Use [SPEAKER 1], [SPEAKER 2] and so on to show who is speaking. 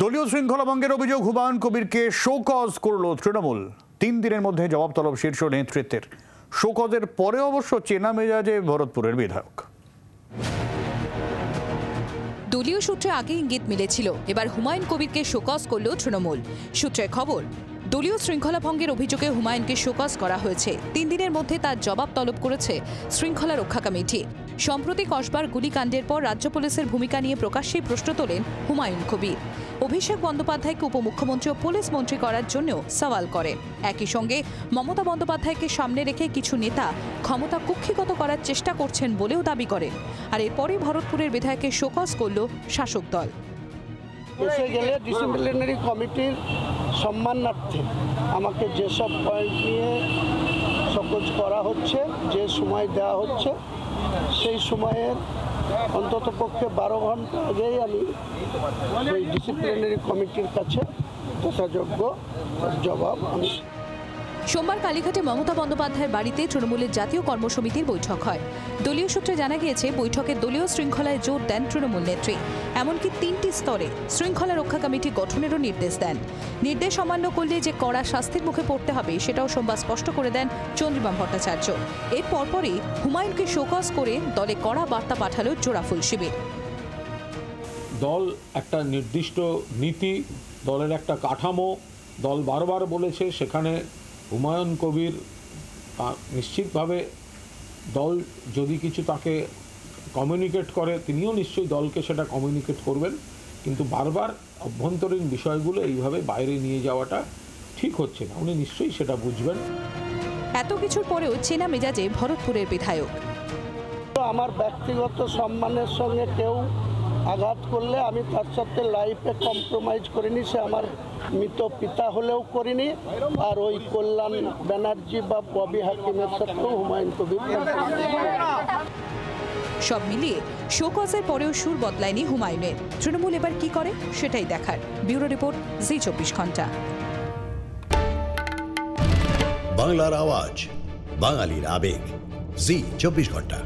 [SPEAKER 1] দলীয় শৃঙ্খলা ভঙ্গের অভিযোগ হুমায়ুন কবিরকে শোকজ করল তৃণমূল। 3 দিনের মধ্যে জবাব তলব শীর্ষ নেতৃত্বের। শোকজের পরে অবশ্য চেনা মেজাজে ভরতপুরের বিধায়ক।
[SPEAKER 2] দলীয় সূত্রে আগে ইঙ্গিত মিলেছিল, এবার হুমায়ুন কবিরকে শোকজ করল তৃণমূল। সূত্রের খবর, দলীয় শৃঙ্খলা ভঙ্গের অভিযোগে হুমায়ুনকে শোকজ করা হয়েছে। 3 দিনের মধ্যে তার জবাব তলব করেছে শৃঙ্খলা রক্ষা কমিটি। সম্প্রতি কসবার গুলিকাণ্ডের পর রাজ্য পুলিশের ভূমিকা নিয়ে প্রকাশ্যেই প্রশ্ন তোলেন হুমায়ুন কবির। অভিষেক বন্দ্যোপাধ্যায়কে উপমুখ্যমন্ত্রী ও পুলিশ মন্ত্রী করার জন্যও সওয়াল করেন। একই সঙ্গে মমতা বন্দ্যোপাধ্যায়কে সামনে রেখে কিছু নেতা ক্ষমতা কুক্ষিগত করার চেষ্টা করছেন বলেও দাবি করেন। আর এরপরই ভরতপুরের বিধায়কের শোকজ করল শাসক দল।
[SPEAKER 3] এসে গেলে ডিসিপ্লিনারি কমিটির সম্মানার্থে আমাকে যেসব পয়েন্ট নিয়ে শোকজ করা হচ্ছে, যে সময় দেওয়া হচ্ছে, সেই সময়ের অন্তত পক্ষে 12 ঘন্টা আগেই আমি ওই ডিসিপ্লিনারি কমিটির কাছে যথাযোগ্য জবাব আমি।
[SPEAKER 2] সোমবার কালীঘাটে মমতা বন্দ্যোপাধ্যায়ের বাড়িতে তৃণমূলের জাতীয় কর্মসমিতির বৈঠক হয়। দলীয় সূত্রে জানা গিয়েছে, বৈঠকে দলীয় শৃঙ্খলায় জোর দেন তৃণমূল নেত্রী। এমনকি 3টি স্তরে শৃঙ্খলা রক্ষা কমিটি গঠনেরও নির্দেশ দেন। নির্দেশ অমান্য করলে যে কড়া শাস্তির মুখে পড়তে হবে সেটাও সোমবার স্পষ্ট করে দেন চন্দ্রিমা ভট্টাচার্য। এর পরপরই হুমায়ুনকে শোকজ করে দলে কড়া বার্তা পাঠালো জোড়াফুল শিবির।
[SPEAKER 4] দল একটা নির্দিষ্ট নীতি, দলের একটা কাঠামো দল বারবার বলেছে, সেখানে হুমায়ুন কবির নিশ্চিতভাবে দল যদি কিছু তাকে কমিউনিকেট করে, তিনিও নিশ্চয়ই দলকে সেটা কমিউনিকেট করবেন। কিন্তু বারবার অভ্যন্তরীণ বিষয়গুলো এইভাবে বাইরে নিয়ে যাওয়াটা ঠিক হচ্ছে না, উনি নিশ্চয়ই সেটা বুঝবেন।
[SPEAKER 2] এত কিছুর পরেও চেনা মেজাজে ভরতপুরের বিধায়ক।
[SPEAKER 3] আমার ব্যক্তিগত সম্মানের সঙ্গে কেউ আঘাত করলে আমি তার সাথে লাইফে কম্প্রোমাইজ করিনি। সে আমার মৃত পিতা হলেও করিনি। আর ওই কল্যাণ ব্যানার্জি বা ববি হাকিমের সাথেও হুমায়ুন কবির।
[SPEAKER 2] সব মিলিয়ে শোকজের পরেও সুর বদলায়নি হুমায়ুনের। তৃণমূল এবার কি করে সেটাই দেখার। ব্যুরো রিপোর্ট, জি 24 ঘন্টা।
[SPEAKER 5] বাংলার আওয়াজ, বাঙালির আবেগ, জি 24 ঘন্টা।